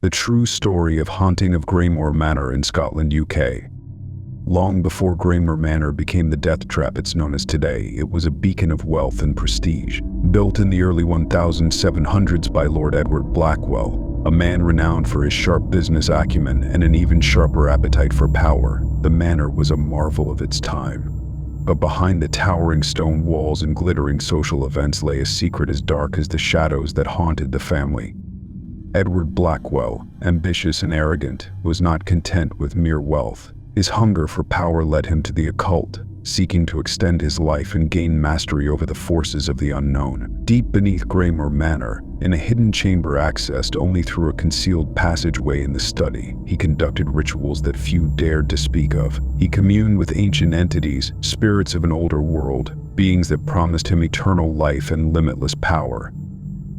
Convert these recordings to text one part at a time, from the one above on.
The true story of haunting of Graymore Manor in Scotland, UK. Long before Graymore Manor became the death trap it's known as today, it was a beacon of wealth and prestige. Built in the early 1700s by Lord Edward Blackwell, a man renowned for his sharp business acumen and an even sharper appetite for power, the manor was a marvel of its time. But behind the towering stone walls and glittering social events lay a secret as dark as the shadows that haunted the family. Edward Blackwell, ambitious and arrogant, was not content with mere wealth. His hunger for power led him to the occult, seeking to extend his life and gain mastery over the forces of the unknown. Deep beneath Graymore Manor, in a hidden chamber accessed only through a concealed passageway in the study, he conducted rituals that few dared to speak of. He communed with ancient entities, spirits of an older world, beings that promised him eternal life and limitless power.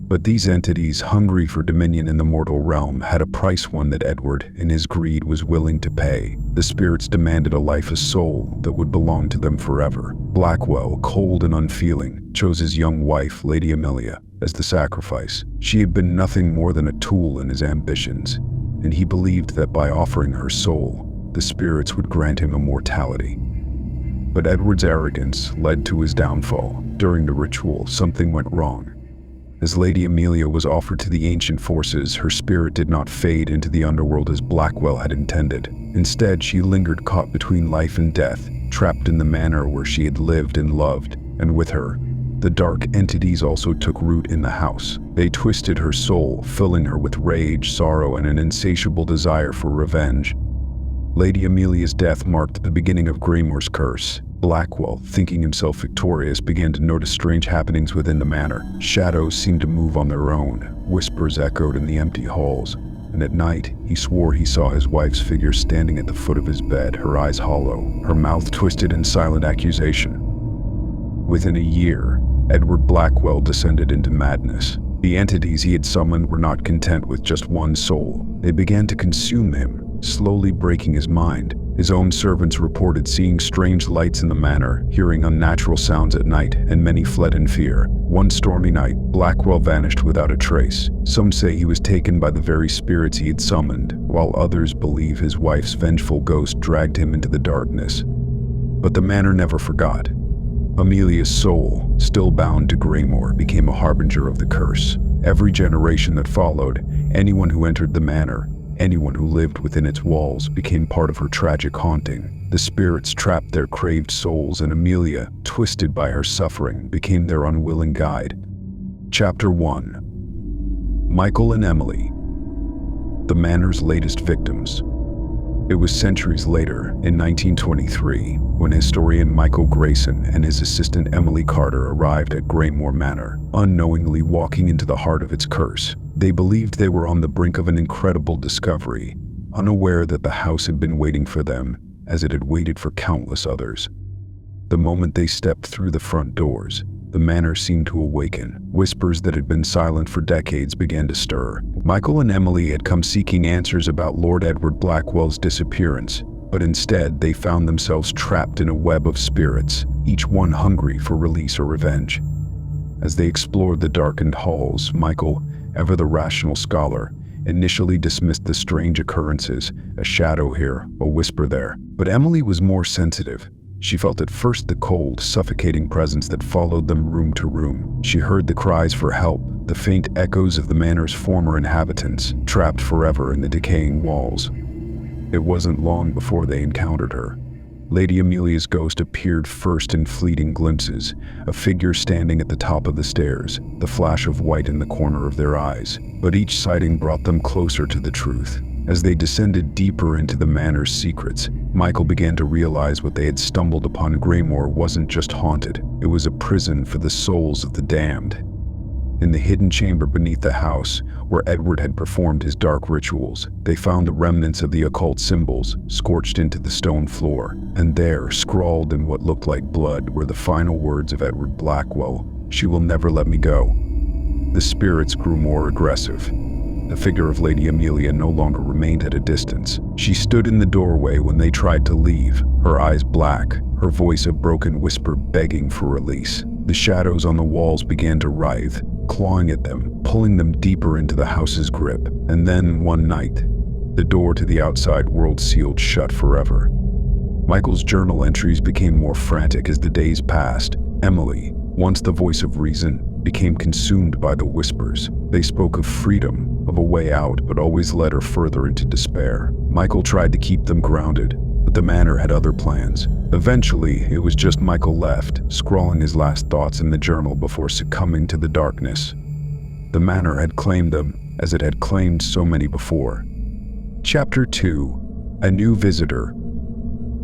But these entities, hungry for dominion in the mortal realm, had a price, one that Edward, in his greed, was willing to pay. The spirits demanded a life, a soul, that would belong to them forever. Blackwell, cold and unfeeling, chose his young wife, Lady Amelia, as the sacrifice. She had been nothing more than a tool in his ambitions, and he believed that by offering her soul, the spirits would grant him immortality. But Edward's arrogance led to his downfall. During the ritual, something went wrong. As Lady Amelia was offered to the ancient forces, her spirit did not fade into the underworld as Blackwell had intended. Instead, she lingered caught between life and death, trapped in the manor where she had lived and loved, and with her, the dark entities also took root in the house. They twisted her soul, filling her with rage, sorrow, and an insatiable desire for revenge. Lady Amelia's death marked the beginning of Graymore's curse. Blackwell, thinking himself victorious, began to notice strange happenings within the manor. Shadows seemed to move on their own. Whispers echoed in the empty halls. And at night, he swore he saw his wife's figure standing at the foot of his bed, her eyes hollow, her mouth twisted in silent accusation. Within a year, Edward Blackwell descended into madness. The entities he had summoned were not content with just one soul. They began to consume him, slowly breaking his mind. His own servants reported seeing strange lights in the manor, hearing unnatural sounds at night, and many fled in fear. One stormy night, Blackwell vanished without a trace. Some say he was taken by the very spirits he had summoned, while others believe his wife's vengeful ghost dragged him into the darkness. But the manor never forgot. Amelia's soul, still bound to Graymore, became a harbinger of the curse. Every generation that followed, anyone who entered the manor, anyone who lived within its walls, became part of her tragic haunting. The spirits trapped their craved souls, and Amelia, twisted by her suffering, became their unwilling guide. Chapter 1. Michael and Emily, the manor's latest victims. It was centuries later, in 1923, when historian Michael Grayson and his assistant Emily Carter arrived at Graymore Manor, unknowingly walking into the heart of its curse. They believed they were on the brink of an incredible discovery, unaware that the house had been waiting for them, as it had waited for countless others. The moment they stepped through the front doors, the manor seemed to awaken. Whispers that had been silent for decades began to stir. Michael and Emily had come seeking answers about Lord Edward Blackwell's disappearance, but instead they found themselves trapped in a web of spirits, each one hungry for release or revenge. As they explored the darkened halls, Michael, ever the rational scholar, initially dismissed the strange occurrences, a shadow here, a whisper there. But Emily was more sensitive. She felt at first the cold, suffocating presence that followed them room to room. She heard the cries for help, the faint echoes of the manor's former inhabitants, trapped forever in the decaying walls. It wasn't long before they encountered her. Lady Amelia's ghost appeared first in fleeting glimpses, a figure standing at the top of the stairs, the flash of white in the corner of their eyes. But each sighting brought them closer to the truth. As they descended deeper into the manor's secrets, Michael began to realize what they had stumbled upon. Graymore wasn't just haunted, it was a prison for the souls of the damned. In the hidden chamber beneath the house, where Edward had performed his dark rituals, they found the remnants of the occult symbols scorched into the stone floor, and there, scrawled in what looked like blood, were the final words of Edward Blackwell: "She will never let me go." The spirits grew more aggressive. The figure of Lady Amelia no longer remained at a distance. She stood in the doorway when they tried to leave, her eyes black, her voice a broken whisper begging for release. The shadows on the walls began to writhe, clawing at them, pulling them deeper into the house's grip. And then, one night, the door to the outside world sealed shut forever. Michael's journal entries became more frantic as the days passed. Emily, once the voice of reason, became consumed by the whispers. They spoke of freedom, of a way out, but always led her further into despair. Michael tried to keep them grounded, but the manor had other plans. Eventually, it was just Michael left, scrawling his last thoughts in the journal before succumbing to the darkness. The manor had claimed them, as it had claimed so many before. Chapter 2: A New Visitor.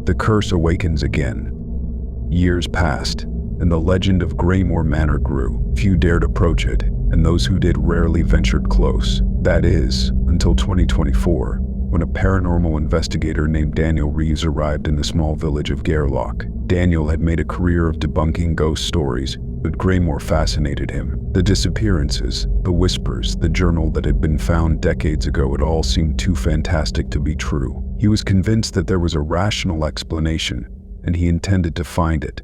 The curse awakens again. Years passed, and the legend of Greymore Manor grew. Few dared approach it, and those who did rarely ventured close. That is, until 2024, when a paranormal investigator named Daniel Reeves arrived in the small village of Gairloch. Daniel had made a career of debunking ghost stories, but Greymore fascinated him. The disappearances, the whispers, the journal that had been found decades ago, it all seemed too fantastic to be true. He was convinced that there was a rational explanation, and he intended to find it.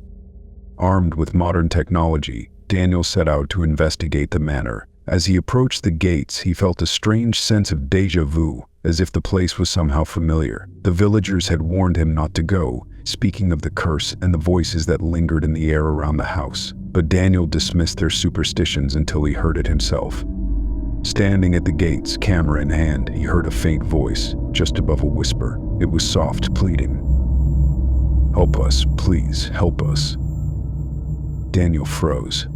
Armed with modern technology, Daniel set out to investigate the manor. As he approached the gates, he felt a strange sense of déjà vu, as if the place was somehow familiar. The villagers had warned him not to go, speaking of the curse and the voices that lingered in the air around the house. But Daniel dismissed their superstitions until he heard it himself. Standing at the gates, camera in hand, he heard a faint voice, just above a whisper. It was soft, pleading. "Help us, please, help us." Daniel froze.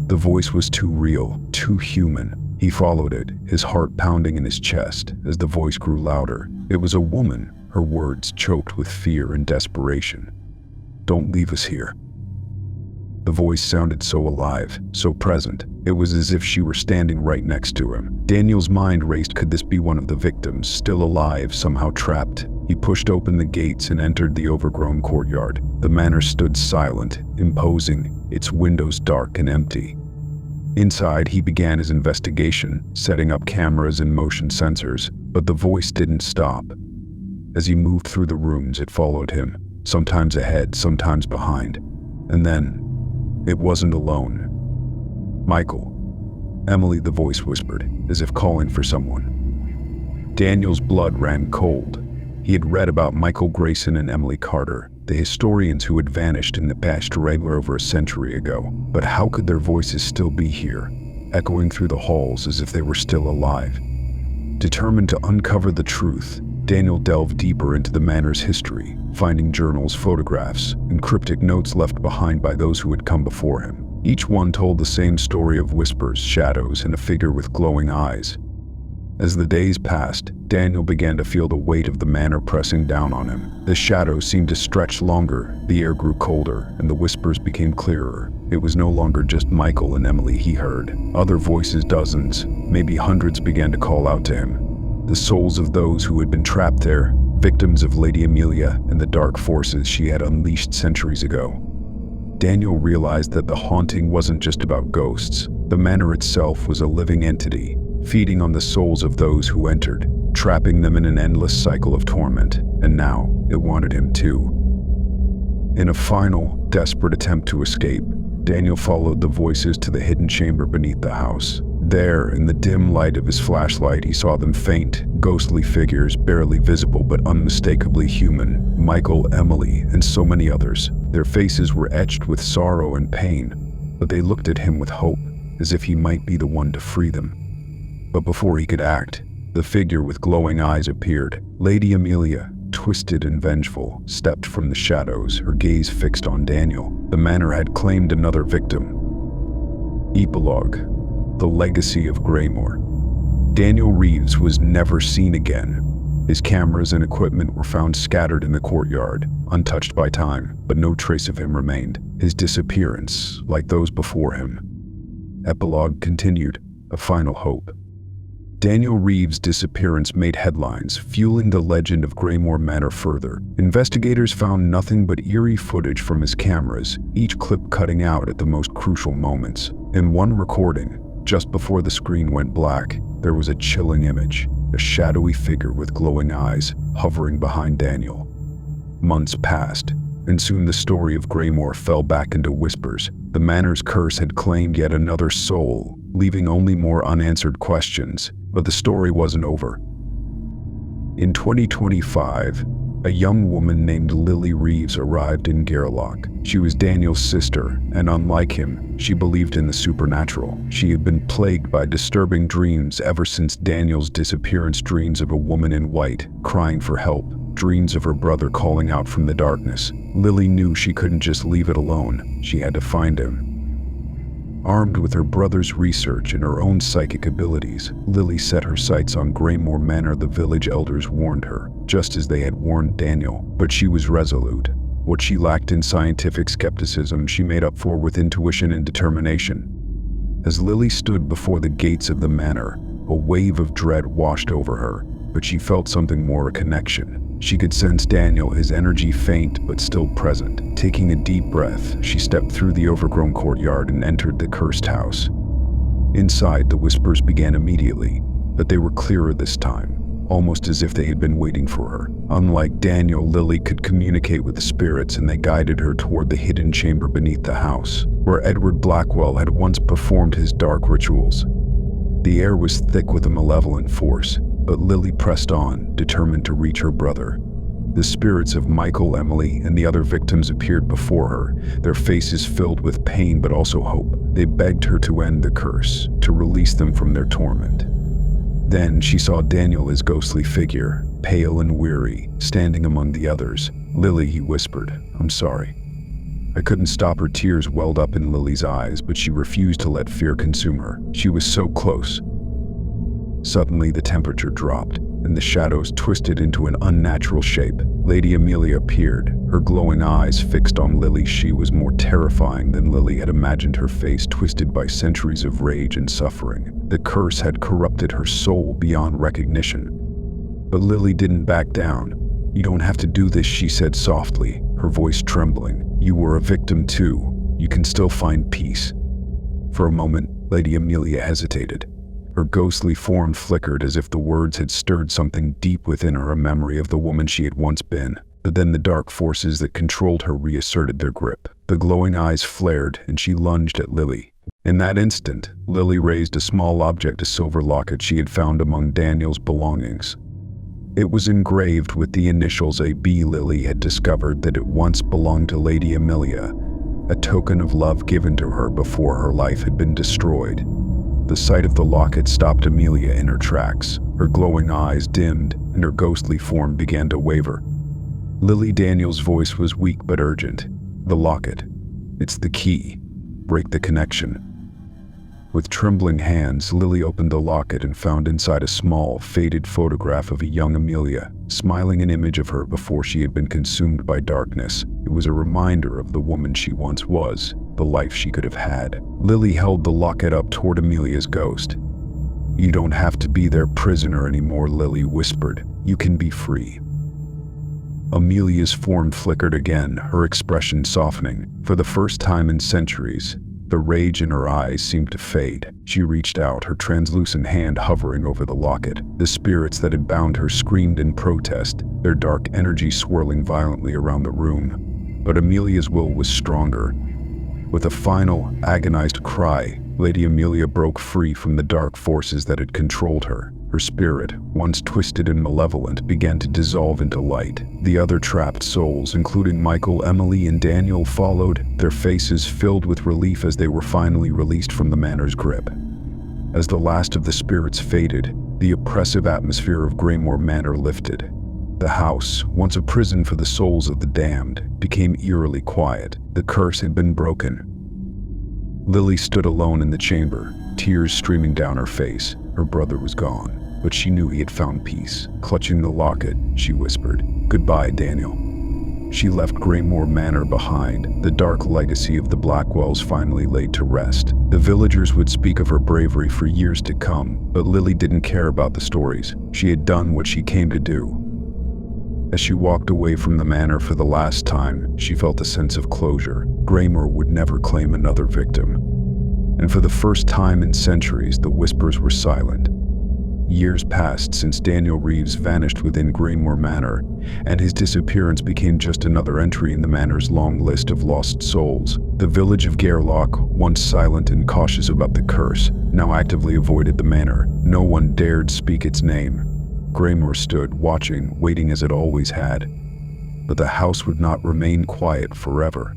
The voice was too real, too human. He followed it, his heart pounding in his chest as the voice grew louder. It was a woman, her words choked with fear and desperation. "Don't leave us here." The voice sounded so alive, so present. It was as if she were standing right next to him. Daniel's mind raced. Could this be one of the victims, still alive, somehow trapped? He pushed open the gates and entered the overgrown courtyard. The manor stood silent, imposing, its windows dark and empty. Inside, he began his investigation, setting up cameras and motion sensors, but the voice didn't stop. As he moved through the rooms, it followed him, sometimes ahead, sometimes behind. And then, it wasn't alone. "Michael." "Emily," the voice whispered, as if calling for someone. Daniel's blood ran cold. He had read about Michael Grayson and Emily Carter, the historians who had vanished in the past over a century ago. But how could their voices still be here, echoing through the halls as if they were still alive? Determined to uncover the truth, Daniel delved deeper into the manor's history, finding journals, photographs, and cryptic notes left behind by those who had come before him. Each one told the same story of whispers, shadows, and a figure with glowing eyes. As the days passed, Daniel began to feel the weight of the manor pressing down on him. The shadows seemed to stretch longer, the air grew colder, and the whispers became clearer. It was no longer just Michael and Emily he heard. Other voices, dozens, maybe hundreds, began to call out to him. The souls of those who had been trapped there, victims of Lady Amelia and the dark forces she had unleashed centuries ago. Daniel realized that the haunting wasn't just about ghosts. The manor itself was a living entity, feeding on the souls of those who entered, trapping them in an endless cycle of torment. And now, it wanted him too. In a final, desperate attempt to escape, Daniel followed the voices to the hidden chamber beneath the house. There, in the dim light of his flashlight, he saw them, faint, ghostly figures, barely visible but unmistakably human. Michael, Emily, and so many others. Their faces were etched with sorrow and pain, but they looked at him with hope, as if he might be the one to free them. But before he could act, the figure with glowing eyes appeared. Lady Amelia, twisted and vengeful, stepped from the shadows, her gaze fixed on Daniel. The manor had claimed another victim. Epilogue: The Legacy of Greymore. Daniel Reeves was never seen again. His cameras and equipment were found scattered in the courtyard, untouched by time, but no trace of him remained. His disappearance, like those before him. Epilogue continued, a final hope. Daniel Reeves' disappearance made headlines, fueling the legend of Greymore Manor further. Investigators found nothing but eerie footage from his cameras, each clip cutting out at the most crucial moments. In one recording, just before the screen went black, there was a chilling image, a shadowy figure with glowing eyes, hovering behind Daniel. Months passed, and soon the story of Greymore fell back into whispers. The manor's curse had claimed yet another soul, leaving only more unanswered questions. But the story wasn't over. In 2025, a young woman named Lily Reeves arrived in Gareloch. She was Daniel's sister, and unlike him, she believed in the supernatural. She had been plagued by disturbing dreams ever since Daniel's disappearance, dreams of a woman in white, crying for help, dreams of her brother calling out from the darkness. Lily knew she couldn't just leave it alone. She had to find him. Armed with her brother's research and her own psychic abilities, Lily set her sights on Greymore Manor. The village elders warned her, just as they had warned Daniel, but she was resolute. What she lacked in scientific skepticism, she made up for with intuition and determination. As Lily stood before the gates of the manor, a wave of dread washed over her, but she felt something more: a connection. She could sense Daniel, his energy faint but still present. Taking a deep breath, she stepped through the overgrown courtyard and entered the cursed house. Inside, the whispers began immediately, but they were clearer this time, almost as if they had been waiting for her. Unlike Daniel, Lily could communicate with the spirits, and they guided her toward the hidden chamber beneath the house, where Edward Blackwell had once performed his dark rituals. The air was thick with a malevolent force, but Lily pressed on, determined to reach her brother. The spirits of Michael, Emily, and the other victims appeared before her, their faces filled with pain but also hope. They begged her to end the curse, to release them from their torment. Then she saw Daniel, his ghostly figure, pale and weary, standing among the others. "Lily," he whispered, "I'm sorry." I couldn't stop. Her tears welled up in Lily's eyes, but she refused to let fear consume her. She was so close. Suddenly, the temperature dropped, and the shadows twisted into an unnatural shape. Lady Amelia appeared, her glowing eyes fixed on Lily. She was more terrifying than Lily had imagined, her face twisted by centuries of rage and suffering. The curse had corrupted her soul beyond recognition. But Lily didn't back down. "You don't have to do this," she said softly, her voice trembling. "You were a victim too. You can still find peace." For a moment, Lady Amelia hesitated. Her ghostly form flickered as if the words had stirred something deep within her, a memory of the woman she had once been. But then the dark forces that controlled her reasserted their grip. The glowing eyes flared, and she lunged at Lily. In that instant, Lily raised a small object, a silver locket she had found among Daniel's belongings. It was engraved with the initials AB. Lily had discovered that it once belonged to Lady Amelia, a token of love given to her before her life had been destroyed. The sight of the locket stopped Amelia in her tracks. Her glowing eyes dimmed, and her ghostly form began to waver. Lily, Daniel's voice was weak but urgent. "The locket. It's the key. Break the connection." With trembling hands, Lily opened the locket and found inside a small, faded photograph of a young Amelia, smiling, an image of her before she had been consumed by darkness. It was a reminder of the woman she once was, the life she could have had. Lily held the locket up toward Amelia's ghost. "You don't have to be their prisoner anymore," Lily whispered. "You can be free." Amelia's form flickered again, her expression softening. For the first time in centuries, the rage in her eyes seemed to fade. She reached out, her translucent hand hovering over the locket. The spirits that had bound her screamed in protest, their dark energy swirling violently around the room. But Amelia's will was stronger. With a final, agonized cry, Lady Amelia broke free from the dark forces that had controlled her. Her spirit, once twisted and malevolent, began to dissolve into light. The other trapped souls, including Michael, Emily, and Daniel, followed, their faces filled with relief as they were finally released from the manor's grip. As the last of the spirits faded, the oppressive atmosphere of Greymore Manor lifted. The house, once a prison for the souls of the damned, became eerily quiet. The curse had been broken. Lily stood alone in the chamber, tears streaming down her face. Her brother was gone, but she knew he had found peace. Clutching the locket, she whispered, "Goodbye, Daniel." She left Greymore Manor behind, the dark legacy of the Blackwells finally laid to rest. The villagers would speak of her bravery for years to come, but Lily didn't care about the stories. She had done what she came to do. As she walked away from the manor for the last time, she felt a sense of closure. Greymore would never claim another victim. And for the first time in centuries, the whispers were silent. Years passed since Daniel Reeves vanished within Greenmoor Manor, and his disappearance became just another entry in the manor's long list of lost souls. The village of Gairloch, once silent and cautious about the curse, now actively avoided the manor. No one dared speak its name. Greenmoor stood, watching, waiting as it always had. But the house would not remain quiet forever.